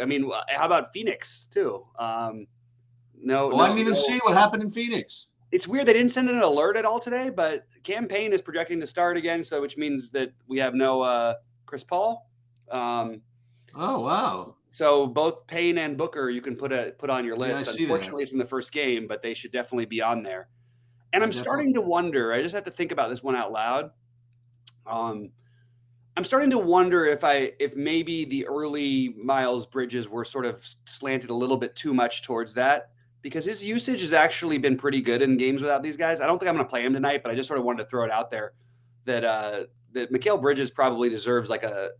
I mean, how about Phoenix too? No, Oh, I no, didn't even no. see what happened in Phoenix. It's weird they didn't send an alert at all today, but Cam Payne is projecting to start again, so which means that we have no Chris Paul. Um, Oh, wow. so both Payne and Booker you can put on your Yeah, I list. see that. Unfortunately, it's in the first game, but they should definitely be on there. And I I'm definitely. starting to wonder. I just have to think about this one out loud. Um, I'm starting to wonder if maybe the early Miles Bridges were sort of slanted a little bit too much towards that because his usage has actually been pretty good in games without these guys. I don't think I'm going to play him tonight, but I just sort of wanted to throw it out there that that Mikal Bridges probably deserves like a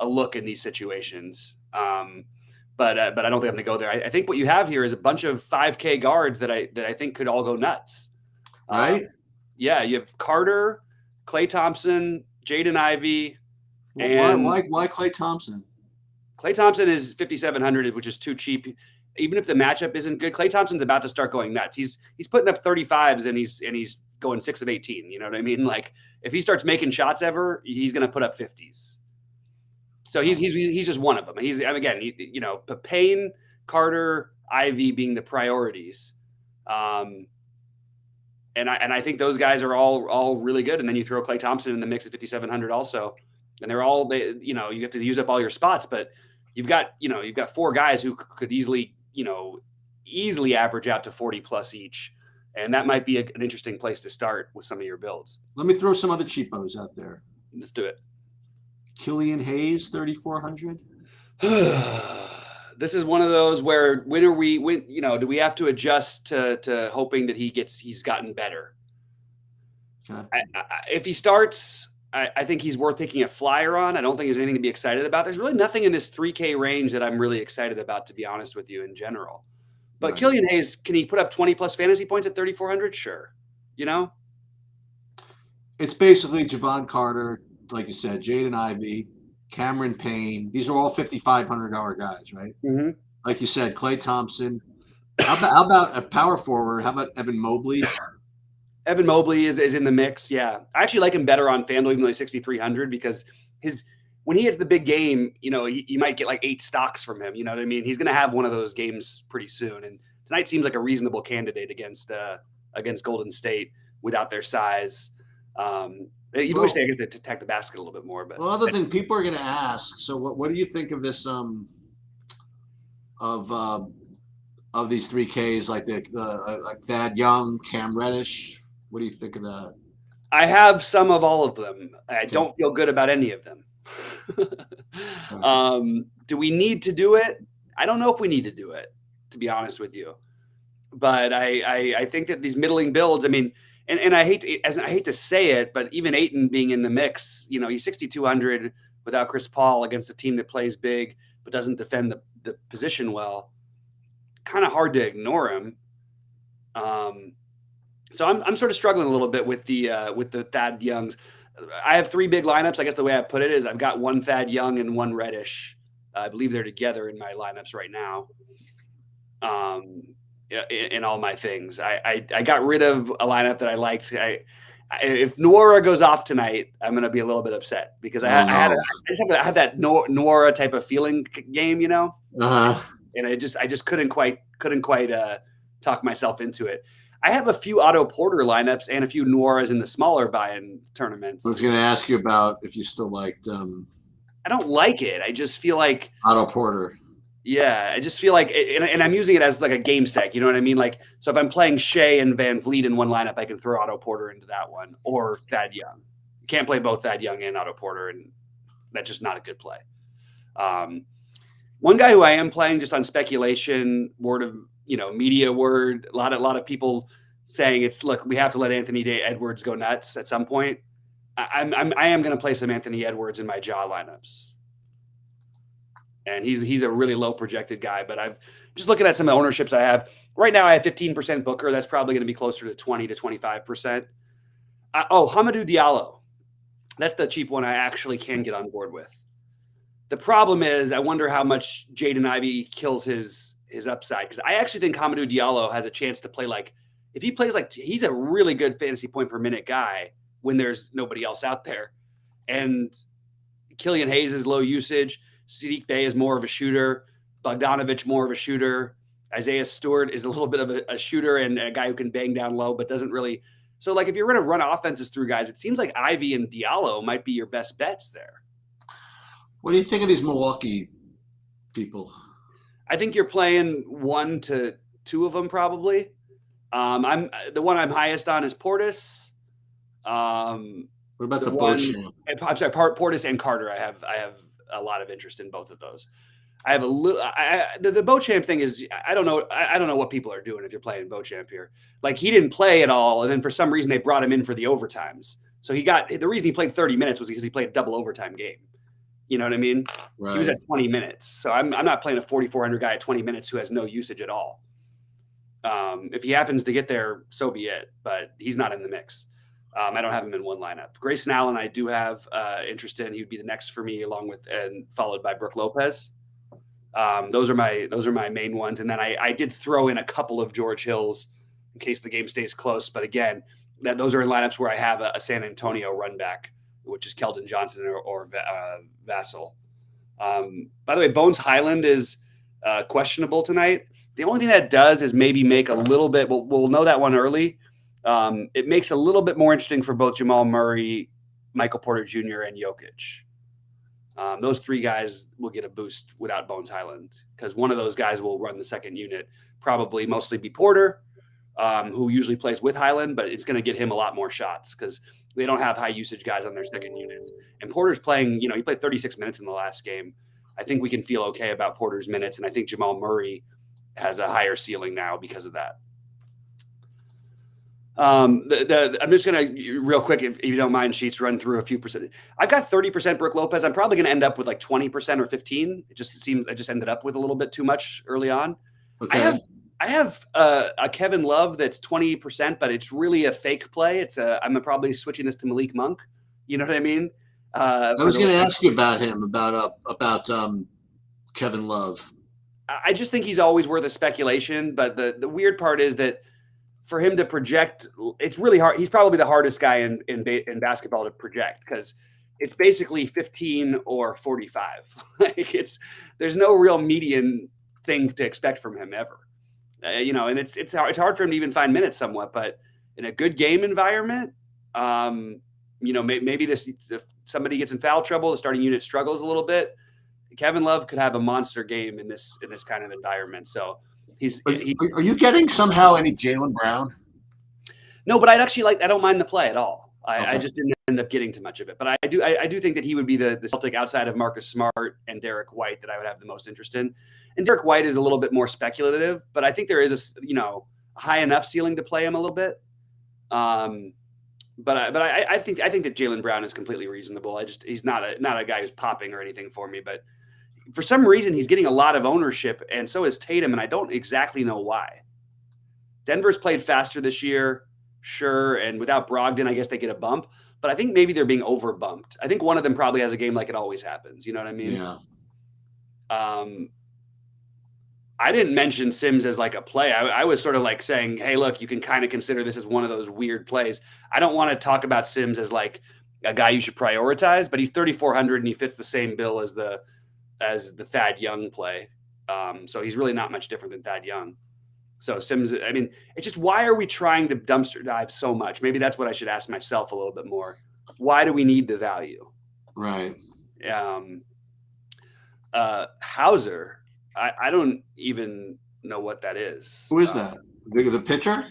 look in these situations. But I don't think I'm going to go there. I think what you have here is a bunch of 5K guards that I think could all go nuts. Right? Yeah, you have Carter, Klay Thompson, Jaden Ivey, Why? and Why Clay Thompson? Klay Thompson is 5,700, which is too cheap. Even if the matchup isn't good, Klay Thompson's about to start going nuts. He's putting up 35s and he's going 6 of 18. You know what I mean? Like if he starts making shots ever, he's going to put up 50s. So he's just one of them. He's again, Payne, Carter, Ivy being the priorities. Um, and I think those guys are all really good. And then you throw Klay Thompson in the mix at 5,700 also, and you have to use up all your spots, but you've got four guys who could easily average out to 40 plus each, and that might be an interesting place to start with some of your builds. Let me throw some other cheapos out there. Let's do it. Killian Hayes, 3,400. This is one of those where do we have to adjust to hoping that he's gotten better? Okay. If he starts, I think he's worth taking a flyer on. I don't think there's anything to be excited about. There's really nothing in this 3K range that I'm really excited about, to be honest with you, in general. But Right. Killian Hayes, can he put up 20 plus fantasy points at 3,400? Sure. You know? It's basically Javon Carter, like you said, Jaden Ivey, Cameron Payne. These are all $5,500 guys, right? Mm-hmm. Like you said, Klay Thompson. How about a power forward? How about Evan Mobley? Evan Mobley is in the mix. Yeah. I actually like him better on FanDuel, even though he's 6,300, because when he hits the big game, you might get like 8 stocks from him. You know what I mean? He's going to have one of those games pretty soon. And tonight seems like a reasonable candidate against Golden State without their size. You wish they could attack the basket a little bit more. But well, other thing people are going to ask. So, what do you think of this? Of these 3Ks, like like Thad Young, Cam Reddish. What do you think of that? I have some of all of them. I don't feel good about any of them. Do we need to do it? I don't know if we need to do it, to be honest with you. But I think that these middling builds, I mean, and I hate to say it, but even Ayton being in the mix, he's 6,200 without Chris Paul against a team that plays big but doesn't defend the position well. Kind of hard to ignore him. So I'm sort of struggling a little bit with the Thad Youngs. I have 3 big lineups. I guess the way I put it is I've got one Thad Young and one Reddish. I believe they're together in my lineups right now. In all my things, I got rid of a lineup that I liked. If Nwora goes off tonight, I'm going to be a little bit upset because I have that Nwora type of feeling game, and I just couldn't quite talk myself into it. I have a few Otto Porter lineups and a few Nworas in the smaller buy-in tournaments. I was going to ask you about if you still liked. I don't like it. I just feel like Otto Porter. Yeah, I just feel like, and I'm using it as like a game stack. You know what I mean? Like, so if I'm playing Shea and Van Vliet in one lineup, I can throw Otto Porter into that one or Thad Young. You can't play both Thad Young and Otto Porter, and that's just not a good play. One guy who I am playing just on speculation, media word, a lot of people saying look, we have to let Anthony Edwards go nuts at some point. I am going to play some Anthony Edwards in my jaw lineups. And he's a really low projected guy, but I've just looking at some ownerships I have right now. I have 15% Booker. That's probably going to be closer to 20 to 25%. Hamidou Diallo. That's the cheap one I actually can get on board with. The problem is I wonder how much Jaden Ivey kills his upside, because I actually think Hamidou Diallo has a chance to play if he plays he's a really good fantasy point per minute guy when there's nobody else out there. And Killian Hayes is low usage. Sadiq Bey is more of a shooter. Bogdanovich more of a shooter. Isaiah Stewart is a little bit of a shooter and a guy who can bang down low, but doesn't really. So, like, if you're going to run offenses through guys, it seems like Ivy and Diallo might be your best bets there. What do you think of these Milwaukee people? I think you're playing 1 to 2 of them probably. I'm the one I'm highest on is Portis. What about the Beauchamp? I'm sorry, Portis and Carter. I have a lot of interest in both of those. I have a little. The Beauchamp thing is I don't know. I don't know what people are doing if you're playing Beauchamp here. Like, he didn't play at all, and then for some reason they brought him in for the overtimes. So the reason he played 30 minutes was because he played a double overtime game. You know what I mean? Right. He was at 20 minutes. So I'm not playing a 4,400 guy at 20 minutes who has no usage at all. If he happens to get there, so be it. But he's not in the mix. I don't have him in one lineup. Grayson Allen, I do have interest in. He would be the next for me, along with and followed by Brook Lopez. Those are my main ones. And then I did throw in a couple of George Hills in case the game stays close. But again, those are in lineups where I have a San Antonio run back, which is Keldon Johnson or Vassell. By the way, Bones Highland is questionable tonight. The only thing that does is maybe make a little bit. We'll know that one early. It makes a little bit more interesting for both Jamal Murray, Michael Porter Jr., and Jokic. Those 3 guys will get a boost without Bones Highland because one of those guys will run the second unit, probably mostly be Porter, who usually plays with Highland, but it's going to get him a lot more shots because they don't have high usage guys on their second units. And Porter's playing, he played 36 minutes in the last game. I think we can feel okay about Porter's minutes, and I think Jamal Murray has a higher ceiling now because of that. I'm just going to real quick, if you don't mind, Sheets, run through a few percent. I've got 30% Brook Lopez. I'm probably going to end up with like 20% or 15. I just ended up with a little bit too much early on. Okay. I have a Kevin Love that's 20%, but it's really a fake play. I'm probably switching this to Malik Monk. You know what I mean? I was going to ask you about him, about Kevin Love. I just think he's always worth a speculation. But the weird part is that for him to project, it's really hard. He's probably the hardest guy in basketball to project because it's basically 15 or 45. There's no real median thing to expect from him ever. And it's hard for him to even find minutes somewhat. But in a good game environment, maybe if somebody gets in foul trouble, the starting unit struggles a little bit. Kevin Love could have a monster game in this kind of environment. So. Are you getting somehow any Jaylen Brown? No, but I don't mind the play at all. Okay. I just didn't end up getting too much of it. But I do think that he would be the Celtic outside of Marcus Smart and Derek White that I would have the most interest in. And Derek White is a little bit more speculative, but I think there is a high enough ceiling to play him a little bit. But I think that Jaylen Brown is completely reasonable. He's not a guy who's popping or anything for me, but for some reason he's getting a lot of ownership, and so is Tatum, and I don't exactly know why. Denver's played faster this year, sure, and without Brogdon, I guess they get a bump, but I think maybe they're being over bumped. I think one of them probably has a game like it always happens. You know what I mean? Yeah. I didn't mention Sims as like a play. I was sort of like saying, hey, look, you can kind of consider this as one of those weird plays. I don't want to talk about Sims as like a guy you should prioritize, but he's 3,400 and he fits the same bill as the Thad Young play. So he's really not much different than Thad Young. So Sims, I mean, it's just, why are we trying to dumpster dive so much? Maybe that's what I should ask myself a little bit more. Why do we need the value? Right. Hauser, I don't even know what that is. Who is that? The pitcher?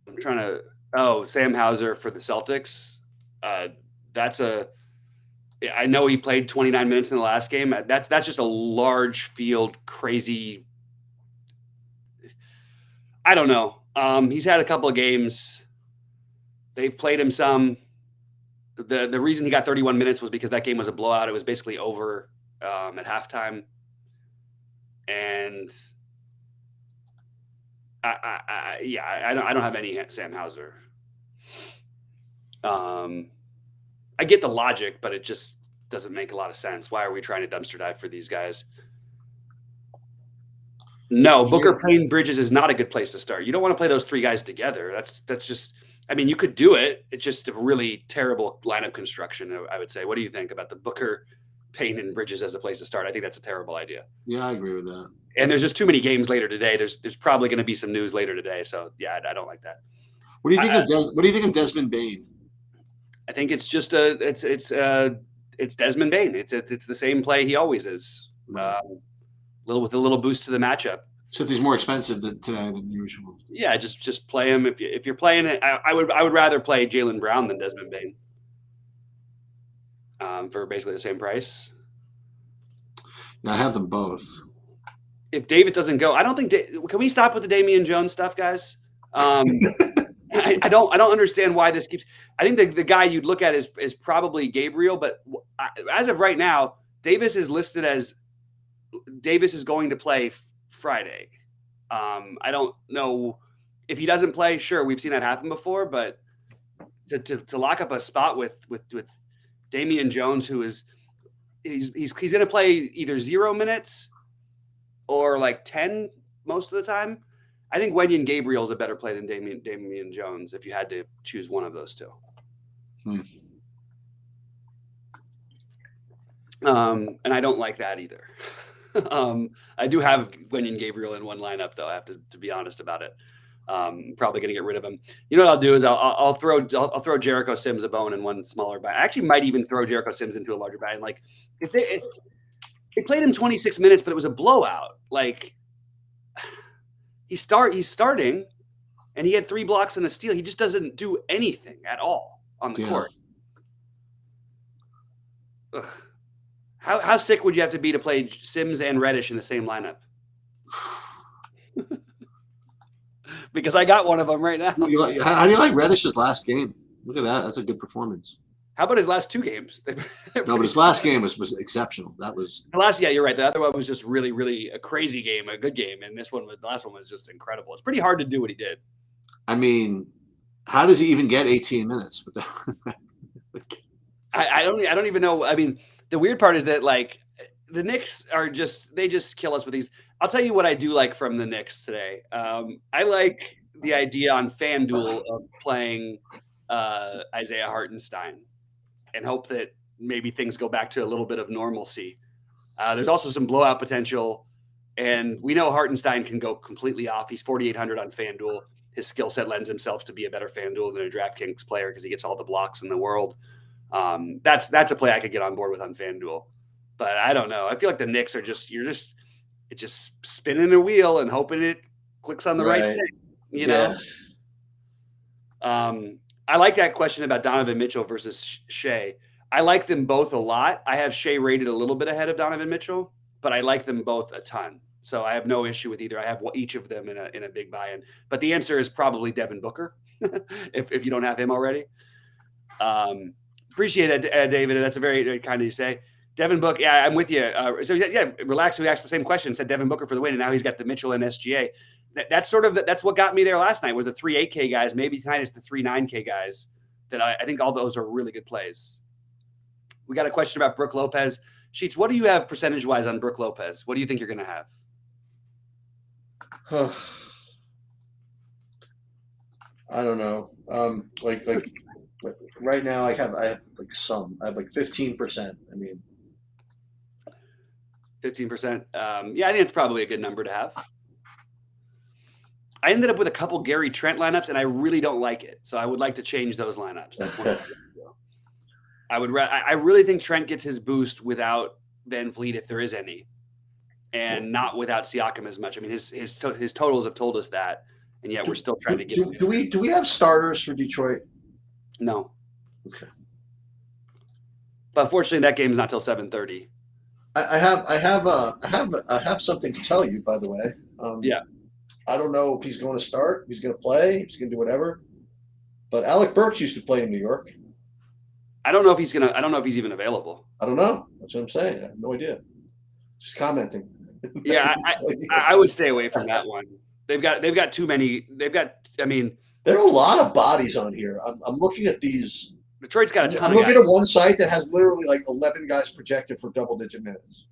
I'm trying to, Sam Hauser for the Celtics. I know he played 29 minutes in the last game. That's just a large field, crazy. I don't know. He's had a couple of games. They've played him some. The reason he got 31 minutes was because that game was a blowout. It was basically over at halftime. And I don't have any Sam Hauser. I get the logic, but it just doesn't make a lot of sense. Why are we trying to dumpster dive for these guys? No, Booker, Payne, Bridges is not a good place to start. You don't want to play those 3 guys together. That's just, I mean, you could do it. It's just a really terrible lineup construction, I would say. What do you think about the Booker, Payne and Bridges as a place to start. I think that's a terrible idea. Yeah, I agree with that. And there's just too many games later today. There's probably going to be some news later today. So yeah, I don't like that. What do you think what do you think of Desmond Bane? I think it's just it's Desmond Bane. It's the same play he always is. With a little boost to the matchup. Except he's more expensive today than usual. Yeah, just play him if you're playing it. I would rather play Jaylen Brown than Desmond Bane. For basically the same price. Yeah, I have them both. If Davis doesn't go, I don't think. Can we stop with the Damian Jones stuff, guys? I don't understand why this keeps. I think the guy you'd look at is probably Gabriel, but as of right now, Davis is listed as Davis is going to play Friday. I don't know if he doesn't play. Sure, we've seen that happen before, but to lock up a spot with Damian Jones, who is he's going to play either 0 minutes or like 10 most of the time. I think Wenyen Gabriel is a better play than Damian Jones if you had to choose one of those two. And I don't like that either. I do have Wenyen Gabriel in one lineup, though. I have to be honest about it. Probably going to get rid of him. You know what I'll do is I'll throw Jericho Sims a bone in one smaller buy. I actually might even throw Jericho Sims into a larger buy. And like if they played him 26 minutes, but it was a blowout. Like he's starting, and he had 3 blocks and a steal. He just doesn't do anything at all on the court. Ugh. How sick would you have to be to play Sims and Reddish in the same lineup? Because I got one of them right now. How do you like Reddish's last game? Look at that. That's a good performance. How about his last 2 games? No, but his last game was exceptional. That was the last. Yeah, you're right. The other one was just really, really a crazy game, a good game, and the last one was just incredible. It's pretty hard to do what he did. I mean, how does he even get 18 minutes? I don't even know. I mean, the weird part is that like the Knicks they just kill us with these. I'll tell you what I do like from the Knicks today. I like the idea on FanDuel of playing Isaiah Hartenstein and hope that maybe things go back to a little bit of normalcy. There's also some blowout potential, and we know Hartenstein can go completely off. He's 4,800 on FanDuel. His skill set lends himself to be a better FanDuel than a DraftKings player because he gets all the blocks in the world. That's a play I could get on board with on FanDuel, but I don't know. I feel like the Knicks are just spinning a wheel and hoping it clicks on the right thing, you know? I like that question about Donovan Mitchell versus Shea. I like them both a lot. I have Shea rated a little bit ahead of Donovan Mitchell, but I like them both a ton. So I have no issue with either. I have each of them in a big buy-in, but the answer is probably Devin Booker if you don't have him already. Appreciate that, David. That's a very, very kind of you to say. Devin Booker, yeah, I'm with you. Relax. We asked the same question, said Devin Booker for the win, and now he's got the Mitchell and SGA. That's sort of that's what got me there last night was the 3.8K guys. Maybe tonight it's the 3.9K guys. That I think all those are really good plays. We got a question about Brook Lopez. Sheets, what do you have percentage-wise on Brook Lopez? What do you think you're going to have? I don't know. Like right now, I have like like 15%. I mean, 15%. Yeah, I think it's probably a good number to have. I ended up with a couple Gary Trent lineups, and I really don't like it. So I would like to change those lineups. That's one I really think Trent gets his boost without Van Vliet, if there is any, and not without Siakam as much. I mean, his totals have told us that, and yet we're still trying to get. Do we have starters for Detroit? No. Okay. But fortunately, that game's not till 7:30. I have something to tell you, by the way. Yeah. I don't know if he's going to start, if he's going to play, if he's going to do whatever. But Alec Burks used to play in New York. I don't know if he's even available. I don't know. That's what I'm saying. I have no idea. Just commenting. Yeah, I would stay away from that one. They've got too many. I mean, there are a lot of bodies on here. I'm looking at these. Detroit's got I'm looking at one site that has literally like 11 guys projected for double-digit minutes.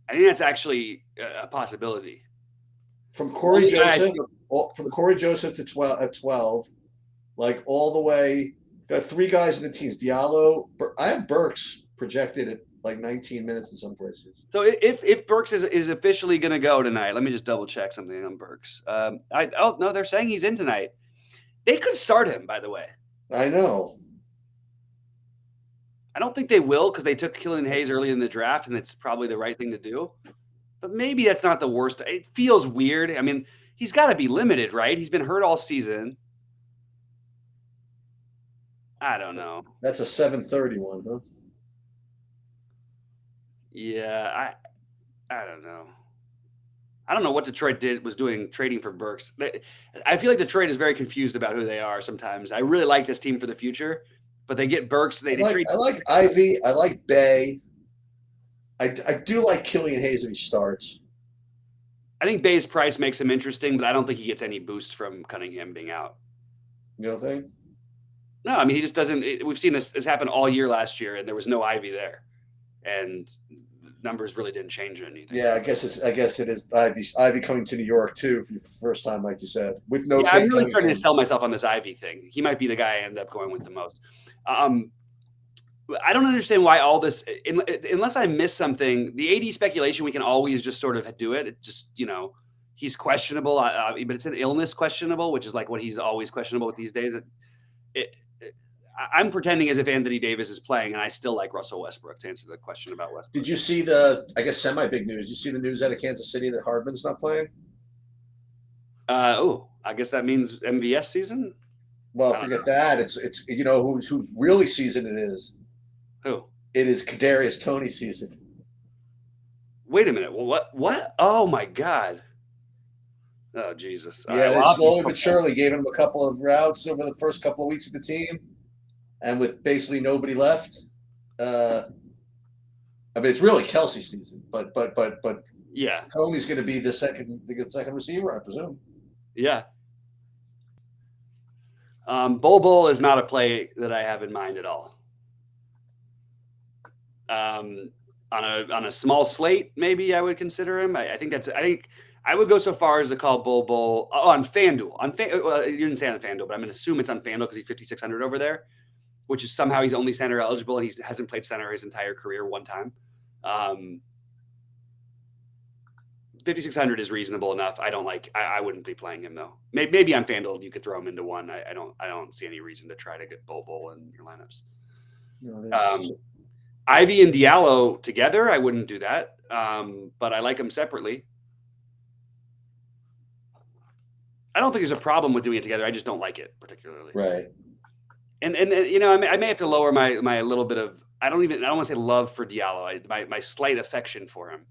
I think that's actually a possibility. From Corey Joseph to 12, all the way. Got 3 guys in the teams. Diallo. I have Burks projected at like 19 minutes in some places. So if Burks is officially going to go tonight, let me just double check something on Burks. No, they're saying he's in tonight. They could start him, by the way. I know. I don't think they will because they took Killian Hayes early in the draft, and it's probably the right thing to do. But maybe that's not the worst. It feels weird. I mean, he's got to be limited, right? He's been hurt all season. I don't know. That's a 7:30 one, huh? Yeah, I don't know. I don't know what Detroit was doing trading for Burks. I feel like Detroit is very confused about who they are sometimes. I really like this team for the future, but they get Burks. They trade. I like Ivy. I like Bay. I do like Killian Hayes if he starts. I think Bay's price makes him interesting, but I don't think he gets any boost from Cunningham being out. You don't think? No, I mean, he just doesn't. We've seen this happen all year last year, and there was no Ivy there, and numbers really didn't change or anything. Yeah, I guess it is Ivy coming to New York too for the first time, like you said, with no. Yeah, I'm really starting to sell myself on this Ivy thing. He might be the guy I end up going with the most. I don't understand why all this, unless I miss something. The AD speculation, we can always just sort of do it. It just, he's questionable, but it's an illness questionable, which is like what he's always questionable with these days. I'm pretending as if Anthony Davis is playing, and I still like Russell Westbrook, to answer the question about Westbrook. Did you see I guess, semi-big news? Did you see the news out of Kansas City that Hardman's not playing? I guess that means MVS season? Well, forget that. It's whose really season it is. Who? It is Kadarius Toney season. Wait a minute. Well, what? Oh, my God. Oh, Jesus. Yeah, they slowly but surely gave him a couple of routes over the first couple of weeks of the team. And with basically nobody left, I mean, it's really Kelsey's season, but yeah, Toney's going to be the second receiver, I presume. Yeah. Bol is not a play that I have in mind at all. On a small slate, maybe I would consider him. I think I would go so far as to call Bol on FanDuel. Well, you didn't say on FanDuel, but I'm going to assume it's on FanDuel because he's 5,600 over there, which is somehow he's only center eligible and he hasn't played center his entire career one time. 5,600 is reasonable enough. I wouldn't be playing him though. Maybe on FanDuel you could throw him into one. I don't see any reason to try to get Bol in your lineups. No, Ivy and Diallo together, I wouldn't do that. But I like them separately. I don't think there's a problem with doing it together. I just don't like it particularly. Right. And I may have to lower my little bit of I don't want to say love for Diallo. My slight affection for him.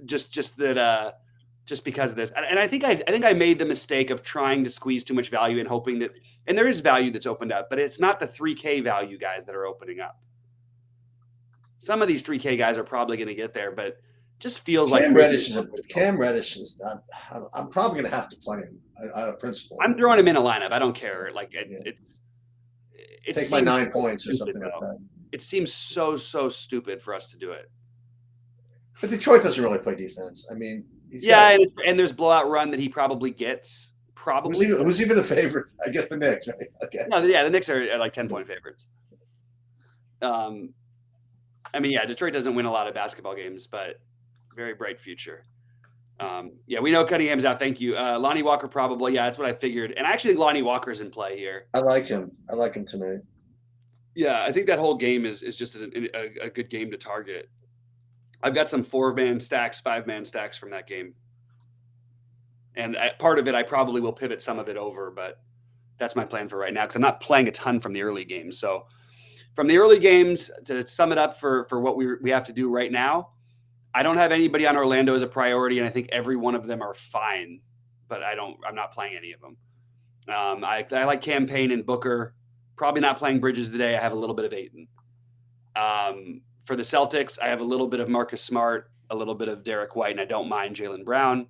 Just because of this, and I think I made the mistake of trying to squeeze too much value and hoping that, and there is value that's opened up, but it's not the 3K value guys that are opening up. Some of these 3K guys are probably going to get there, but just feels Cam Reddish is not. I'm probably going to have to play him out of principle. I'm throwing him in a lineup. I don't care. Like take my 9 points or something like that. It seems so stupid for us to do it. But Detroit doesn't really play defense. I mean, and there's blowout run that he probably gets. Probably. Who's even the favorite? I guess the Knicks, right? Okay. No, the Knicks are like 10-point favorites. I mean, Detroit doesn't win a lot of basketball games, but very bright future. We know Cunningham's out. Thank you. Lonnie Walker probably. Yeah, that's what I figured. And I actually think Lonnie Walker's in play here. I like him. Tonight. Yeah, I think that whole game is just a good game to target. I've got some 4-man stacks, 5-man stacks from that game. And part of it, I probably will pivot some of it over, but that's my plan for right now because I'm not playing a ton from the early games. So from the early games, to sum it up for what we have to do right now, I don't have anybody on Orlando as a priority, and I think every one of them are fine, but I'm not playing any of them. I like Cam Payne and Booker. Probably not playing Bridges today. I have a little bit of Ayton. For the Celtics, I have a little bit of Marcus Smart, a little bit of Derek White, and I don't mind Jaylen Brown.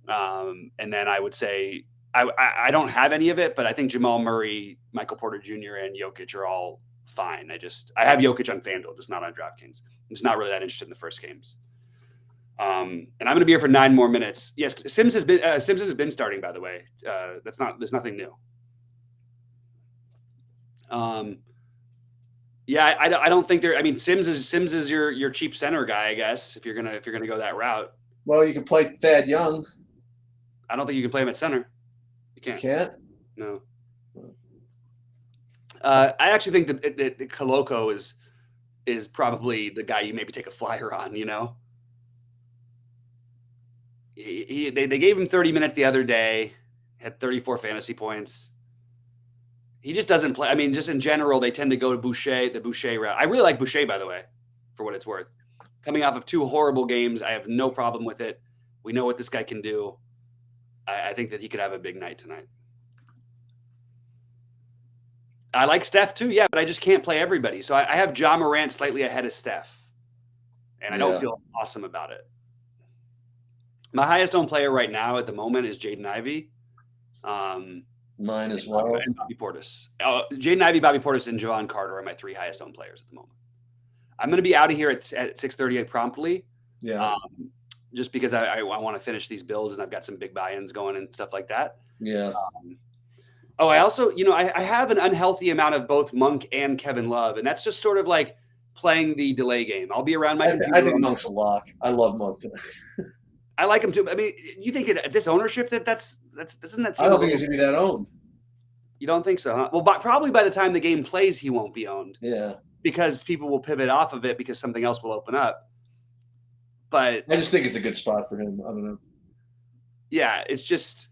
And then I would say I don't have any of it, but I think Jamal Murray, Michael Porter Jr., and Jokic are all fine. I have Jokic on FanDuel, just not on DraftKings. I'm just not really that interested in the first games. And I'm going to be here for 9 more minutes. Yes, Sims has been starting, by the way. There's nothing new. Yeah, I don't think they're. I mean, Sims is your cheap center guy, I guess. If you're gonna go that route, Well, you can play Thad Young. I don't think you can play him at center. You You can't. can't. No. I actually think that Koloko is probably the guy you maybe take a flyer on. You know, they gave him 30 minutes the other day, had 34 fantasy points. He just doesn't play. I mean, just in general, they tend to go to the Boucher route. I really like Boucher, by the way, for what it's worth. Coming off of 2 horrible games, I have no problem with it. We know what this guy can do. I think that he could have a big night tonight. I like Steph too, yeah, but I just can't play everybody. So I have Ja Morant slightly ahead of Steph, and I don't feel awesome about it. My highest owned player right now at the moment is Jaden Ivey. Mine as well. And Bobby Portis. Jaden Ivey, Bobby Portis, and Javon Carter are my 3 highest owned players at the moment. I'm going to be out of here at 6:38 promptly. Yeah. Just because I want to finish these builds and I've got some big buy-ins going and stuff like that. Yeah. I also, I have an unhealthy amount of both Monk and Kevin Love, and that's just sort of like playing the delay game. I'll be around my computer. I think Monk's a lock. I love Monk. I like him too. I mean, you think at this ownership that's doesn't that seem I don't think he's gonna be that owned. You don't think so, huh? Well, probably by the time the game plays, he won't be owned. Yeah. Because people will pivot off of it because something else will open up. But I just think it's a good spot for him. I don't know. Yeah, it's just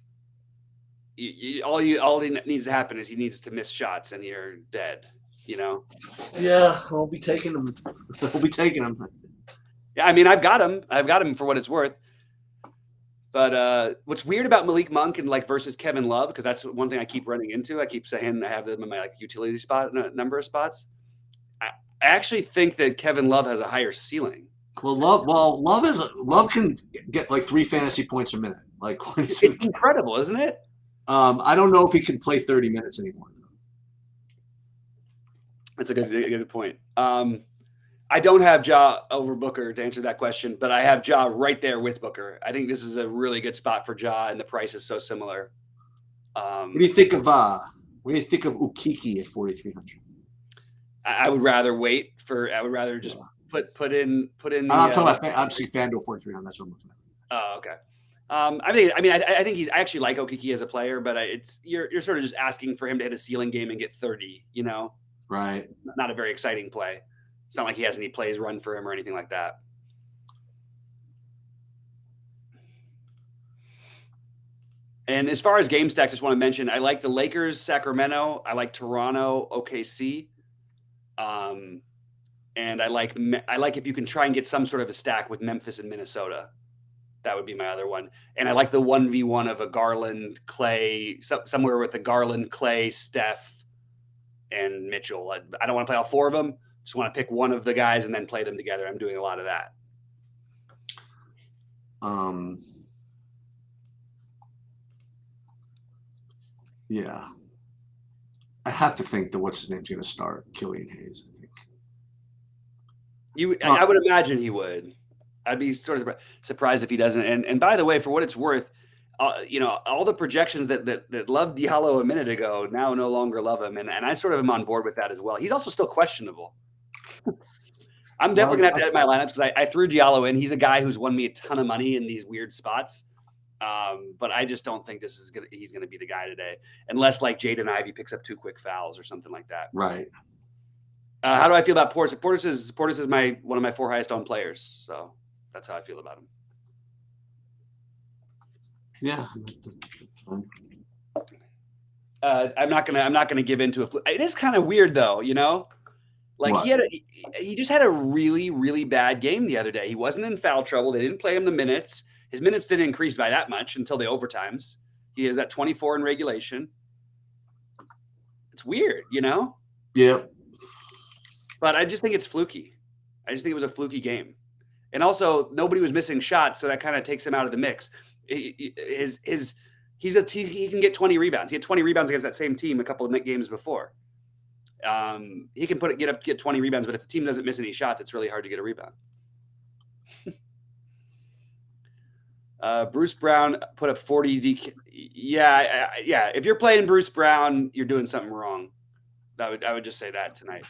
all that needs to happen is he needs to miss shots and you're dead. Yeah, I'll be taking him. Yeah, I mean, I've got him for what it's worth. But what's weird about Malik Monk and versus Kevin Love, because that's one thing I keep running into. I keep saying I have them in my utility spot, a number of spots. I actually think that Kevin Love has a higher ceiling. Well, Love can get 3 fantasy points a minute. It's incredible, isn't it? I don't know if he can play 30 minutes anymore. That's a good point. I don't have Ja over Booker to answer that question, but I have Ja right there with Booker. I think this is a really good spot for Ja, and the price is so similar. What do you think of Ukiki at 4,300? I would rather wait for. I would rather just put in. I'm talking about obviously FanDuel 4,300. That's what I'm looking at. Oh, okay. I think I actually like Okiki as a player, but you're sort of just asking for him to hit a ceiling game and get 30. Right. Not a very exciting play. It's not like he has any plays run for him or anything like that. And as far as game stacks, I just want to mention I like the Lakers, Sacramento. I like Toronto, OKC. And I like if you can try and get some sort of a stack with Memphis and Minnesota. That would be my other one. And I like the 1v1 of a Garland, Clay, somewhere with a Garland, Clay, Steph, and Mitchell. I don't want to play all 4 of them. Just want to pick one of the guys and then play them together. I'm doing a lot of that. Yeah. I have to think that what's his name's going to start, Killian Hayes, I think. I would imagine he would. I'd be sort of surprised if he doesn't. And by the way, for what it's worth, all the projections that loved Diallo a minute ago now no longer love him. And I sort of am on board with that as well. He's also still questionable. I'm definitely going to have to add my lineups because I threw Diallo in. He's a guy who's won me a ton of money in these weird spots. But I just don't think he's going to be the guy today, unless Jaden Ivey picks up 2 quick fouls or something like that. Right. How do I feel about Portis? Portis is one of my 4 highest owned players. So that's how I feel about him. Yeah. I'm not gonna give into it. It is kind of weird though, What? he just had a really, really bad game the other day. He wasn't in foul trouble. They didn't play him the minutes. His minutes didn't increase by that much until the overtimes. He is at 24 in regulation. It's weird, Yeah. But I just think it's fluky. I just think it was a fluky game. And also nobody was missing shots, so that kind of takes him out of the mix. He can get 20 rebounds. He had 20 rebounds against that same team a couple of games before. He can get 20 rebounds, but if the team doesn't miss any shots, it's really hard to get a rebound. Bruce Brown put up 40 DK. Yeah. If you're playing Bruce Brown, you're doing something wrong. I would just say that tonight.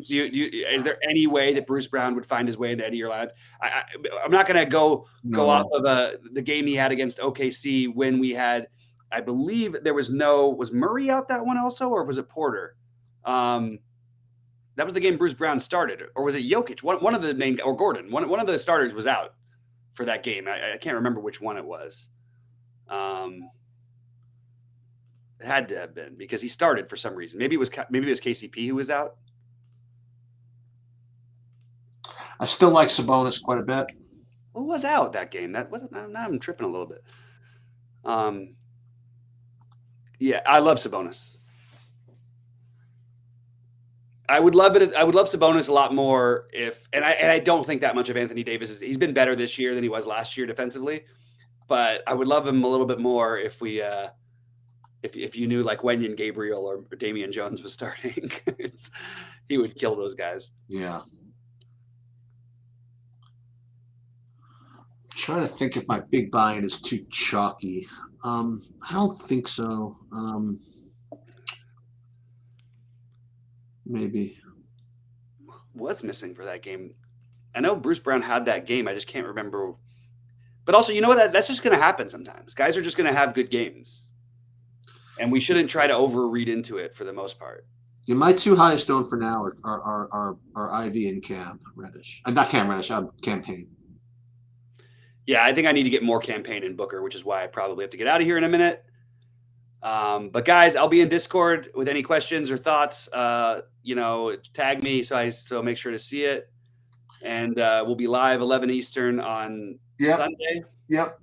So is there any way that Bruce Brown would find his way into any of your lineup? I'm not going to go off of the game he had against OKC when we had, I believe there was Murray out that one also, or was it Porter? That was the game Bruce Brown started, or was it Jokic? One of the main, or Gordon. One of the starters was out for that game. I can't remember which one it was. It had to have been because he started for some reason. Maybe it was KCP who was out. I still like Sabonis quite a bit. Who was out that game? Now I'm tripping a little bit. Yeah, I love Sabonis. I would love it. I would love Sabonis a lot more and I don't think that much of Anthony Davis. He's been better this year than he was last year defensively, but I would love him a little bit more if we, if you knew like Wenyen Gabriel or Damian Jones was starting, he would kill those guys. Yeah. I'm trying to think if my big buy-in is too chalky. I don't think so. Maybe. What's missing for that game? I know Bruce Brown had that game. I just can't remember. But also, you know what? That's just going to happen sometimes. Guys are just going to have good games. And we shouldn't try to overread into it for the most part. Yeah, my two highest known for now are Ivy and Cam Reddish. Not Cam Reddish, Cam Payne. Yeah, I think I need to get more Campaign in Booker, which is why I probably have to get out of here in a minute. But guys, I'll be in Discord with any questions or thoughts. Tag me so make sure to see it. And we'll be live 11 Eastern on Sunday. Yep.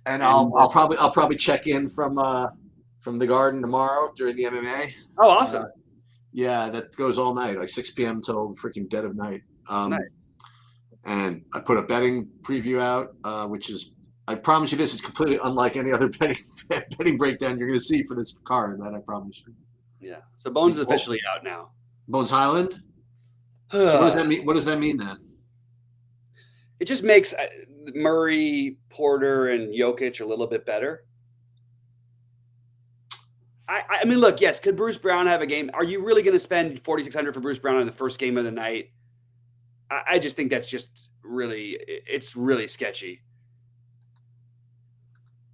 And I'll probably check in from the Garden tomorrow during the MMA. Oh, awesome. Yeah, that goes all night, like 6 p.m. till freaking dead of night. Nice. And I put a betting preview out, which is, I promise you this, is completely unlike any other betting breakdown you're going to see for this card, that I promise you. Yeah. So Bones is officially out now. Bones Highland? So what does that mean? What does that mean then? It just makes Murray, Porter, and Jokic a little bit better. I mean, look, yes, could Bruce Brown have a game? Are you really going to spend $4,600 for Bruce Brown on the first game of the night? I just think that's just it's really sketchy.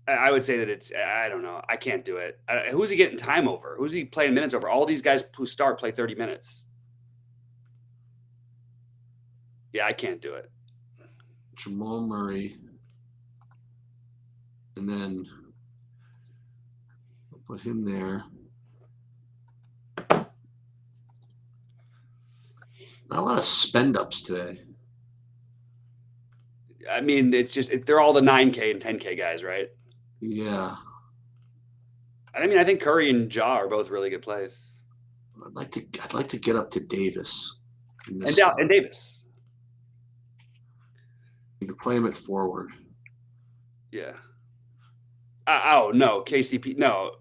I would say that I don't know. I can't do it. Who's he getting time over? Who's he playing minutes over? All these guys who start play 30 minutes. Yeah, I can't do it. Jamal Murray. And then I'll put him there. Not a lot of spend ups today. I mean, it's just they're all the 9K and 10K guys, right? Yeah. I mean, I think Curry and Ja are both really good plays. I'd like to get up to Davis. And Davis. You could play him at forward. Yeah. Oh no, KCP. No,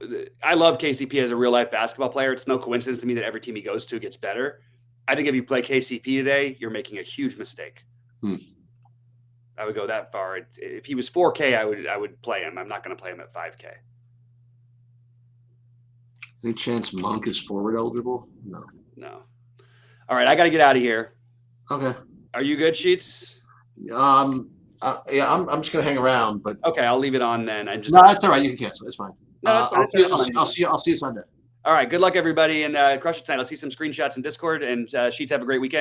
I love KCP as a real life basketball player. It's no coincidence to me that every team he goes to gets better. I think if you play KCP today, you're making a huge mistake. I would go that far. If he was 4K, I would play him. I'm not going to play him at 5K. Any chance Monk is forward eligible? No. All right, I got to get out of here. Okay. Are you good, Sheets? Yeah, I'm just gonna hang around, but okay, I'll leave it on then. No, that's all right. You can cancel. It's fine. No, that's fine. I'll see you Sunday. All right. Good luck, everybody, and crush it tonight. Let's see some screenshots in Discord. And Sheets, have a great weekend.